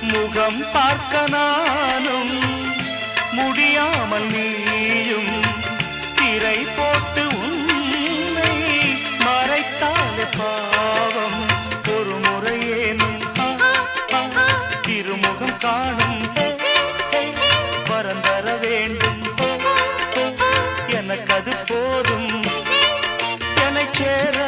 முகம் பார்க்க நானும் முடியாமல் நீயும் திரை போட்டு உன்னை மறைத்தாலே பாவம். ஒரு முறையேனும் திருமுகம் காணும் வரந்தர வேண்டும். எனக்கு அது போதும். என்னை சேர